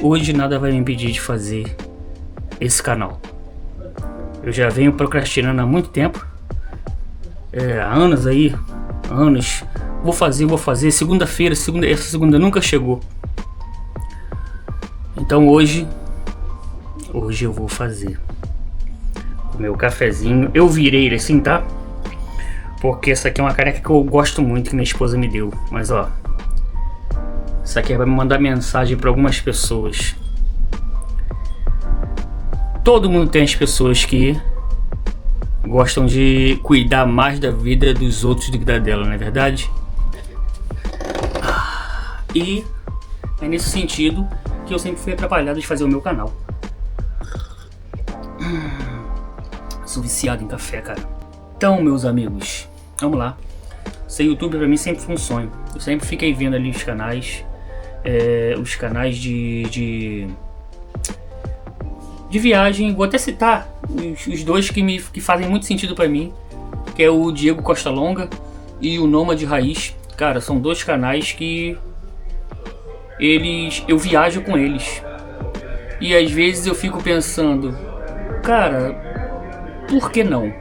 Hoje nada vai me impedir de fazer esse canal. Eu já venho procrastinando há muito tempo, há anos aí, anos. Vou fazer, segunda-feira, essa segunda nunca chegou. Então hoje eu vou fazer o meu cafezinho. Eu virei ele assim, tá? Porque essa aqui é uma caneca que eu gosto muito, que minha esposa me deu. Mas ó, isso aqui vai me mandar mensagem para algumas pessoas. Todo mundo tem as pessoas que gostam de cuidar mais da vida dos outros do que da dela, não é verdade? E é nesse sentido que eu sempre fui atrapalhado de fazer o meu canal. Sou viciado em café, cara. Então, meus amigos, vamos lá. Ser youtuber pra mim sempre foi um sonho. Eu sempre fiquei vendo ali os canais de viagem. Vou até citar os dois que fazem muito sentido pra mim, que é o Diego Costa Longa e o Nômade Raiz. Cara, são dois canais que eu viajo com eles. E às vezes eu fico pensando, cara, por que não?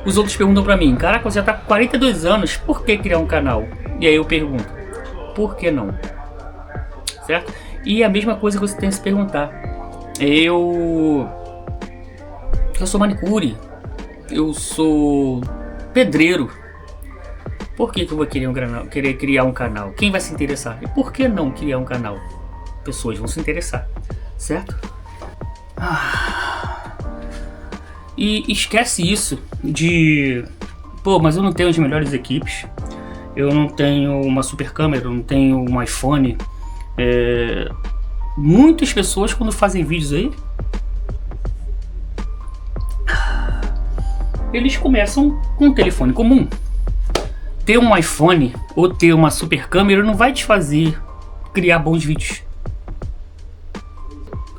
Os outros perguntam pra mim, caraca, você já tá com 42 anos, por que criar um canal? E aí eu pergunto, por que não? Certo? E a mesma coisa que você tem que se perguntar. Eu sou manicure, eu sou pedreiro. Por que eu vou querer criar um canal? Quem vai se interessar? E por que não criar um canal? Pessoas vão se interessar, certo? E esquece isso de, pô, mas eu não tenho as melhores equipes, eu não tenho uma super câmera, eu não tenho um iPhone. Muitas pessoas, quando fazem vídeos aí, eles começam com um telefone comum. Ter um iPhone ou ter uma super câmera não vai te fazer criar bons vídeos.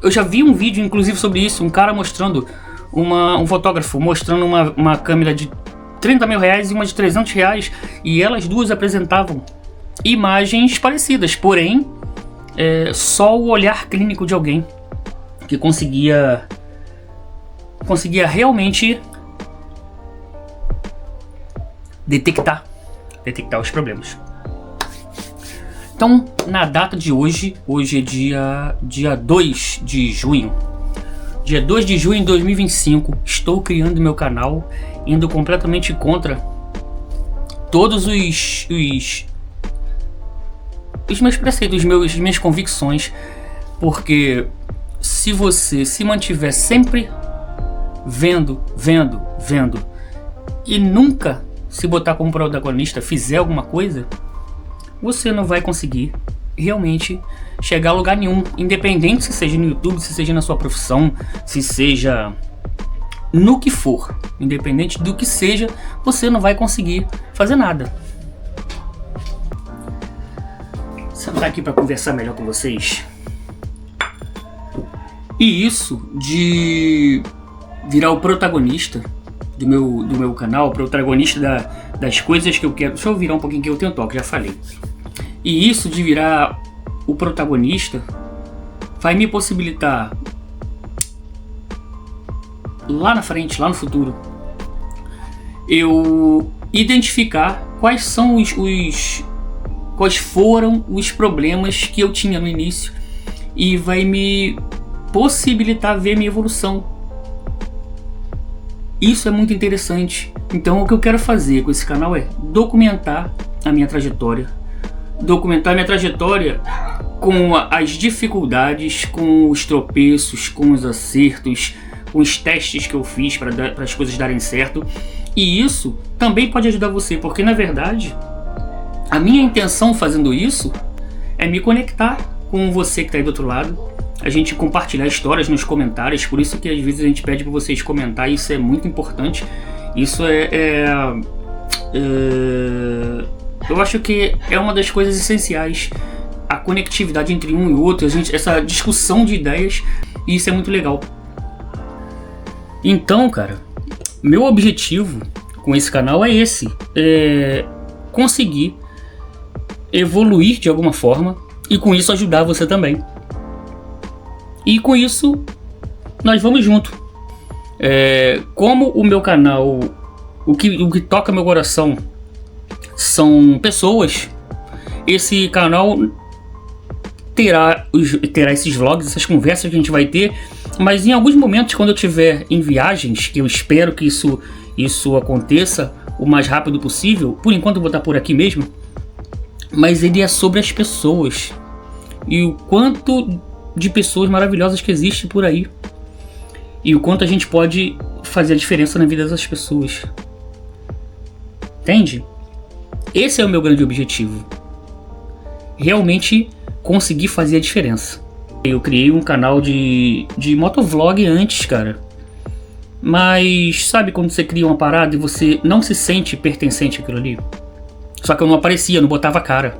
Eu já vi um vídeo inclusive sobre isso, um cara mostrando, um fotógrafo mostrando uma câmera de 30 mil reais e uma de 300 reais, e elas duas apresentavam imagens parecidas, porém só o olhar clínico de alguém que conseguia realmente detectar os problemas. Então, na data de hoje é dia 2 de junho. Dia 2 de junho de 2025, estou criando meu canal, indo completamente contra todos os meus preceitos, minhas convicções, porque se você se mantiver sempre vendo e nunca se botar como protagonista, fizer alguma coisa, você não vai conseguir realmente chegar a lugar nenhum, independente se seja no YouTube, se seja na sua profissão, se seja no que for, independente do que seja, você não vai conseguir fazer nada. Sentar aqui para conversar melhor com vocês. E isso de virar o protagonista do meu canal, o protagonista das coisas que eu quero. Deixa eu virar um pouquinho que eu tenho toque, já falei. E isso de virar o protagonista vai me possibilitar lá na frente, lá no futuro, eu identificar quais são quais foram os problemas que eu tinha no início, e vai me possibilitar ver minha evolução. Isso é muito interessante. Então o que eu quero fazer com esse canal é documentar a minha trajetória. Documentar minha trajetória com as dificuldades, com os tropeços, com os acertos, com os testes que eu fiz para as coisas darem certo. E isso também pode ajudar você, porque na verdade a minha intenção fazendo isso é me conectar com você que está aí do outro lado, a gente compartilhar histórias nos comentários. Por isso que às vezes a gente pede para vocês comentar, isso é muito importante. Isso eu acho que é uma das coisas essenciais, a conectividade entre um e outro, essa discussão de ideias, e isso é muito legal. Então, cara, meu objetivo com esse canal é esse, conseguir evoluir de alguma forma e com isso ajudar você também. E com isso nós vamos junto. Como o meu canal, o que toca meu coração são pessoas, esse canal terá esses vlogs, essas conversas que a gente vai ter, mas em alguns momentos, quando eu estiver em viagens, que eu espero que isso aconteça o mais rápido possível, por enquanto eu vou estar por aqui mesmo, mas ele é sobre as pessoas e o quanto de pessoas maravilhosas que existe por aí, e o quanto a gente pode fazer a diferença na vida dessas pessoas. Entende? Esse é o meu grande objetivo, realmente conseguir fazer a diferença. Eu criei um canal de motovlog antes, cara, mas sabe quando você cria uma parada e você não se sente pertencente àquilo ali? Só que eu não aparecia, não botava a cara.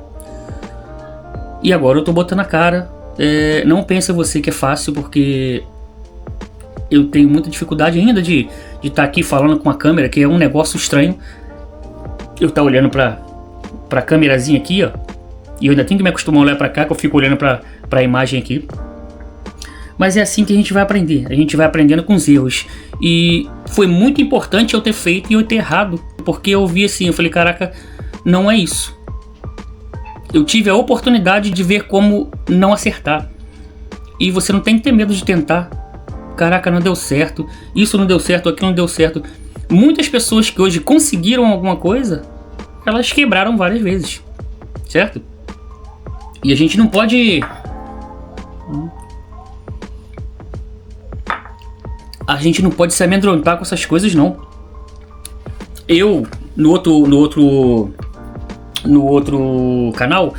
E agora eu tô botando a cara. Não pensa você que é fácil, porque eu tenho muita dificuldade ainda de estar aqui falando com a câmera, que é um negócio estranho. Eu tá olhando pra câmerazinha aqui, ó, e eu ainda tenho que me acostumar a olhar pra cá, que eu fico olhando pra imagem aqui. Mas é assim que a gente vai aprender. A gente vai aprendendo com os erros. E foi muito importante eu ter feito e eu ter errado, porque eu vi assim, eu falei, caraca, não é isso. Eu tive a oportunidade de ver como não acertar. E você não tem que ter medo de tentar. Caraca, não deu certo, isso não deu certo, aquilo não deu certo. Muitas pessoas que hoje conseguiram alguma coisa, elas quebraram várias vezes, certo? E a gente não pode... A gente não pode se amedrontar com essas coisas, não. Eu, no outro canal,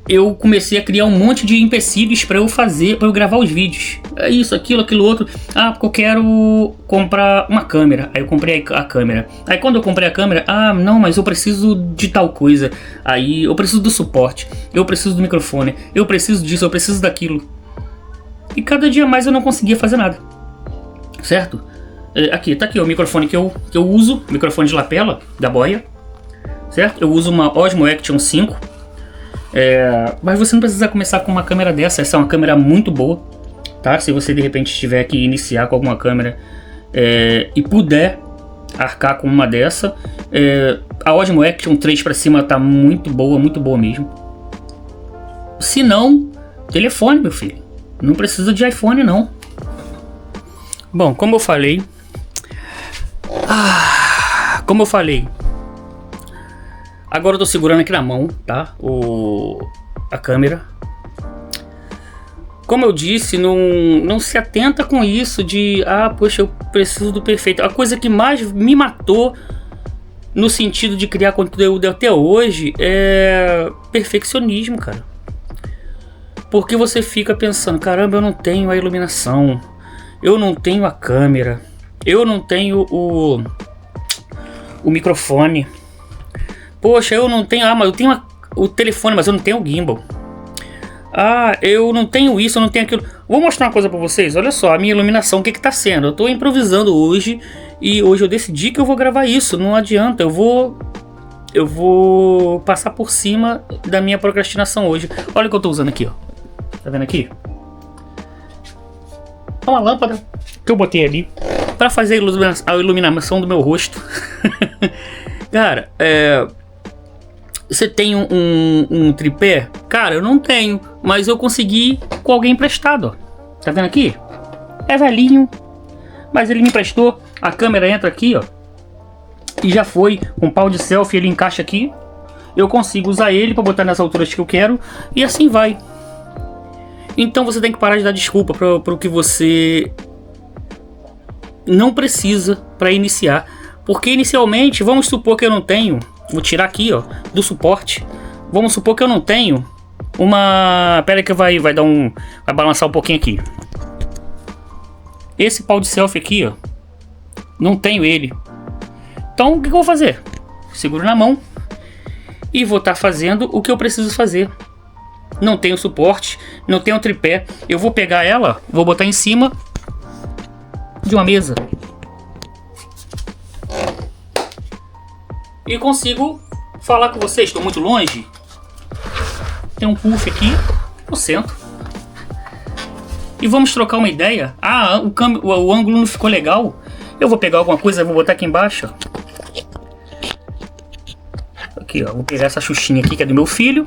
eu comecei a criar um monte de empecilhos para eu gravar os vídeos. É isso, aquilo outro. Ah, porque eu quero comprar uma câmera. Aí eu comprei a câmera. Aí quando eu comprei a câmera, não, mas eu preciso de tal coisa. Aí eu preciso do suporte, eu preciso do microfone, eu preciso disso, eu preciso daquilo. E cada dia mais eu não conseguia fazer nada, certo? Tá aqui o microfone que eu uso, microfone de lapela da Boya, certo? Eu uso uma Osmo Action 5. Mas você não precisa começar com uma câmera dessa. Essa é uma câmera muito boa, tá? Se você de repente tiver que iniciar com alguma câmera e puder arcar com uma dessa, a Osmo Action 3 para cima tá muito boa mesmo. Se não, telefone, meu filho. Não precisa de iPhone, não. Bom, como eu falei, agora eu tô segurando aqui na mão, tá? A câmera. Como eu disse, não se atenta com isso de... poxa, eu preciso do perfeito. A coisa que mais me matou no sentido de criar conteúdo até hoje é perfeccionismo, cara. Porque você fica pensando, caramba, eu não tenho a iluminação, eu não tenho a câmera, Eu não tenho o microfone. Poxa, eu não tenho... mas eu tenho o telefone, mas eu não tenho o gimbal. Eu não tenho isso, eu não tenho aquilo. Vou mostrar uma coisa pra vocês. Olha só, a minha iluminação, o que tá sendo. Eu tô improvisando hoje. E hoje eu decidi que eu vou gravar isso. Não adianta, eu vou passar por cima da minha procrastinação hoje. Olha o que eu tô usando aqui, ó. Tá vendo aqui? É uma lâmpada que eu botei ali pra fazer a iluminação do meu rosto. Cara, você tem um tripé? Cara, eu não tenho, mas eu consegui com alguém emprestado, ó. Tá vendo aqui? É velhinho, mas ele me emprestou. A câmera entra aqui, ó, e já foi. Com pau de selfie ele encaixa aqui. Eu consigo usar ele para botar nas alturas que eu quero. E assim vai. Então você tem que parar de dar desculpa para o que você não precisa para iniciar. Porque inicialmente, vamos supor que eu não tenho... Vou tirar aqui, ó, do suporte. Vamos supor que eu não tenho uma... Pera que vai dar um... Vai balançar um pouquinho aqui. Esse pau de selfie aqui, ó, não tenho ele. Então o que eu vou fazer? Seguro na mão e vou estar fazendo o que eu preciso fazer. Não tenho suporte, não tenho tripé. Eu vou pegar ela, vou botar em cima de uma mesa e consigo falar com vocês. Estou muito longe. Tem um puff aqui, eu sento e vamos trocar uma ideia. O ângulo não ficou legal. Eu vou pegar alguma coisa, vou botar aqui embaixo. Aqui, ó, vou pegar essa xuxinha aqui que é do meu filho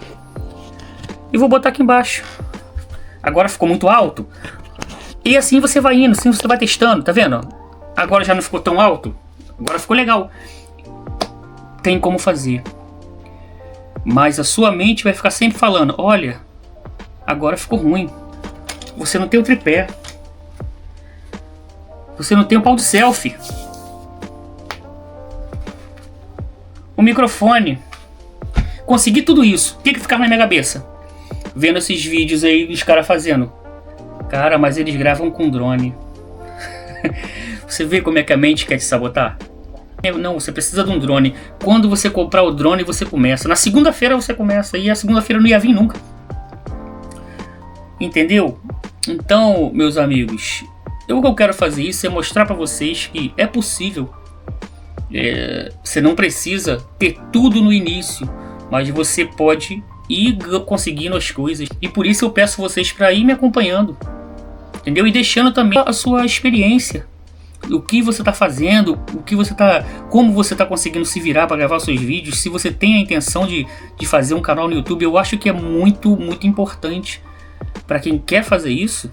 e vou botar aqui embaixo. Agora ficou muito alto. E assim você vai indo, assim você vai testando, tá vendo? Agora já não ficou tão alto. Agora ficou legal. Tem como fazer. Mas a sua mente vai ficar sempre falando: olha, agora ficou ruim. Você não tem o tripé. Você não tem o pau de selfie. O microfone. Consegui tudo isso. O que ficava na minha cabeça? Vendo esses vídeos aí dos caras fazendo. Cara, mas eles gravam com drone. Você vê como é que a mente quer te sabotar? Não, você precisa de um drone. Quando você comprar o drone, você começa. Na segunda-feira você começa. E a segunda-feira não ia vir nunca. Entendeu? Então, meus amigos, o que eu quero fazer isso é mostrar para vocês que é possível. Você não precisa ter tudo no início, mas você pode ir conseguindo as coisas. E por isso eu peço vocês para ir me acompanhando, entendeu? E deixando também a sua experiência, o que você está fazendo, como você está conseguindo se virar para gravar seus vídeos. Se você tem a intenção de fazer um canal no YouTube, eu acho que é muito, muito importante para quem quer fazer isso,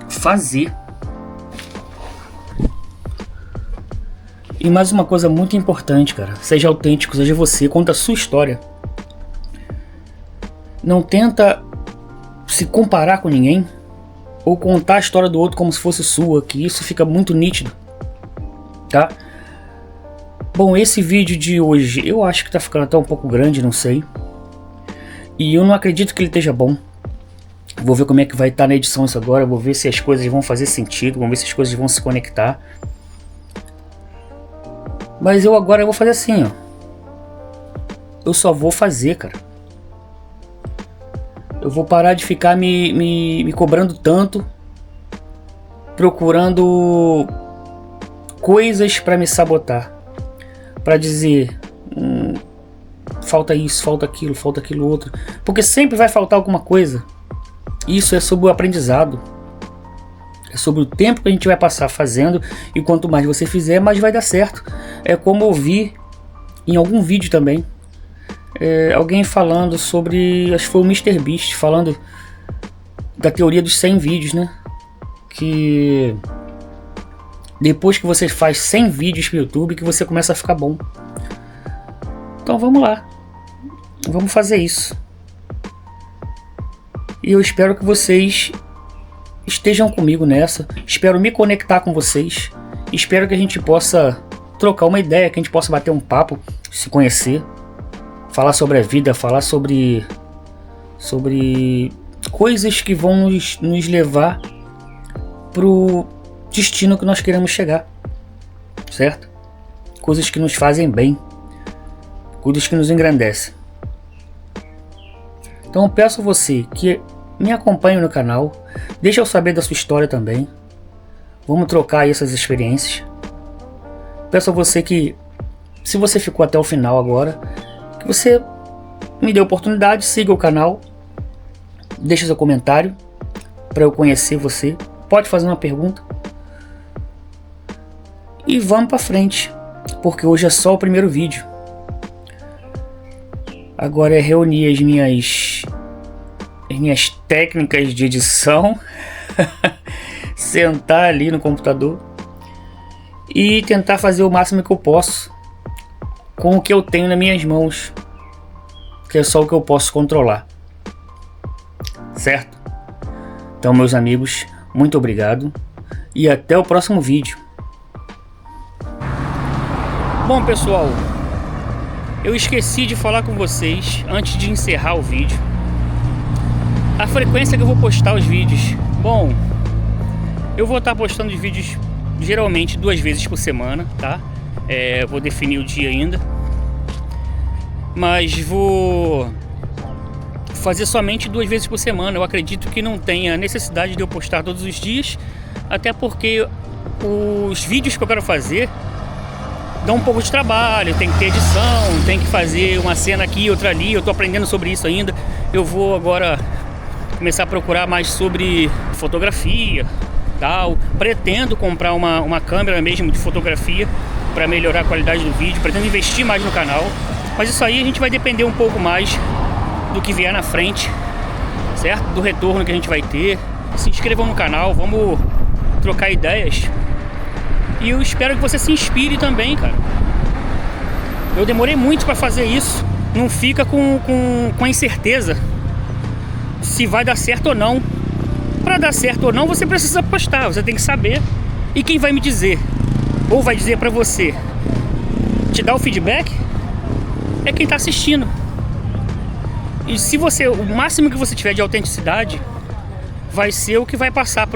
fazer. E mais uma coisa muito importante, cara, seja autêntico, seja você, conta a sua história. Não tenta se comparar com ninguém ou contar a história do outro como se fosse sua, que isso fica muito nítido, tá? Bom, esse vídeo de hoje eu acho que tá ficando até um pouco grande, não sei. E eu não acredito que ele esteja bom. Vou ver como é que vai estar na edição isso agora, vou ver se as coisas vão fazer sentido, vamos ver se as coisas vão se conectar. Mas eu agora vou fazer assim, ó. Eu só vou fazer, cara. Eu vou parar de ficar me cobrando tanto, procurando coisas pra me sabotar, pra dizer falta isso, falta aquilo outro, porque sempre vai faltar alguma coisa. Isso é sobre o aprendizado, é sobre o tempo que a gente vai passar fazendo, e quanto mais você fizer, mais vai dar certo. É como eu vi em algum vídeo também, alguém falando sobre, acho que foi o MrBeast, falando da teoria dos 100 vídeos, né? Que depois que você faz 100 vídeos pro YouTube, que você começa a ficar bom. Então vamos lá, vamos fazer isso. E eu espero que vocês estejam comigo nessa. Espero me conectar com vocês. Espero que a gente possa trocar uma ideia, que a gente possa bater um papo, se conhecer, falar sobre a vida, falar sobre coisas que vão nos levar pro destino que nós queremos chegar, certo? Coisas que nos fazem bem, coisas que nos engrandecem. Então eu peço a você que me acompanhe no canal, deixa eu saber da sua história também. Vamos trocar aí essas experiências. Peço a você que, se você ficou até o final agora, que você me dê a oportunidade, siga o canal, deixe seu comentário para eu conhecer você. Pode fazer uma pergunta. E vamos para frente, porque hoje é só o primeiro vídeo. Agora é reunir as minhas técnicas de edição, sentar ali no computador e tentar fazer o máximo que eu posso com o que eu tenho nas minhas mãos, que é só o que eu posso controlar, certo? Então, meus amigos, muito obrigado e até o próximo vídeo. Bom, pessoal, eu esqueci de falar com vocês antes de encerrar o vídeo a frequência que eu vou postar os vídeos. Bom, eu vou estar postando os vídeos geralmente 2 vezes por semana, tá? Vou definir o dia ainda, mas vou fazer somente 2 vezes por semana. Eu acredito que não tenha necessidade de eu postar todos os dias, até porque os vídeos que eu quero fazer dão um pouco de trabalho, tem que ter edição, tem que fazer uma cena aqui, outra ali. Eu tô aprendendo sobre isso ainda. Eu vou agora começar a procurar mais sobre fotografia, tal. Pretendo comprar uma câmera mesmo de fotografia para melhorar a qualidade do vídeo. Pretendo investir mais no canal, mas isso aí a gente vai depender um pouco mais do que vier na frente, certo? Do retorno que a gente vai ter. Se inscrevam no canal, vamos trocar ideias. E eu espero que você se inspire também, cara. Eu demorei muito para fazer isso. Não fica com a incerteza se vai dar certo ou não. Para dar certo ou não, você precisa postar. Você tem que saber. E quem vai me dizer, ou vai dizer para você, te dar o feedback, é quem tá assistindo. E se você, o máximo que você tiver de autenticidade, vai ser o que vai passar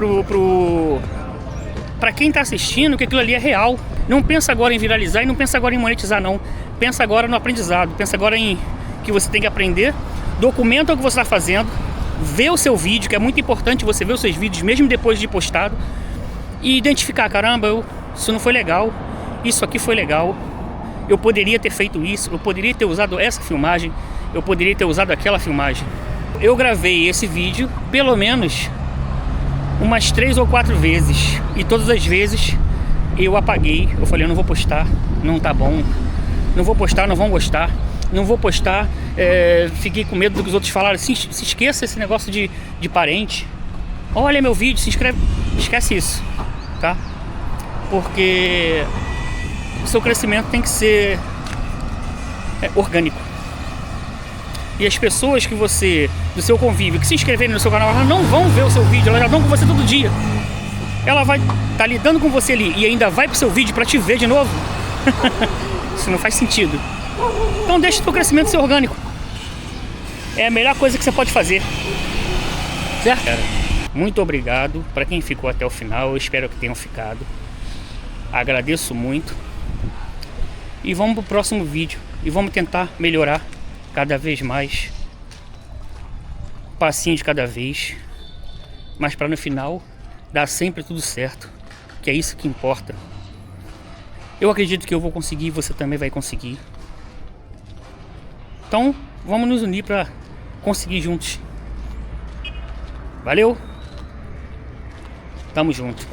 para quem tá assistindo, que aquilo ali é real. Não pensa agora em viralizar e não pensa agora em monetizar, não. Pensa agora no aprendizado. Pensa agora em que você tem que aprender. Documenta o que você está fazendo. Vê o seu vídeo, que é muito importante você ver os seus vídeos, mesmo depois de postado. E identificar, caramba, isso não foi legal. Isso aqui foi legal. Eu poderia ter feito isso. Eu poderia ter usado essa filmagem. Eu poderia ter usado aquela filmagem. Eu gravei esse vídeo, pelo menos umas 3 ou 4 vezes, e todas as vezes eu apaguei. Eu falei, eu não vou postar, não tá bom, não vou postar, não vão gostar, não vou postar. Fiquei com medo do que os outros falaram. Se esqueça esse negócio de parente. Olha meu vídeo, se inscreve. Esquece isso, tá? Porque o seu crescimento tem que ser orgânico. E as pessoas que você, do seu convívio, que se inscreverem no seu canal, elas não vão ver o seu vídeo, elas já estão com você todo dia. Ela vai estar lidando com você ali e ainda vai pro seu vídeo para te ver de novo. Isso não faz sentido. Então deixa o seu crescimento ser orgânico. É a melhor coisa que você pode fazer, certo? Muito obrigado para quem ficou até o final. Eu espero que tenham ficado. Agradeço muito. E vamos pro próximo vídeo. E vamos tentar melhorar cada vez mais, passinho de cada vez, mas para no final dar sempre tudo certo, que é isso que importa. Eu acredito que eu vou conseguir, você também vai conseguir. Então vamos nos unir para conseguir juntos. Valeu, tamo junto.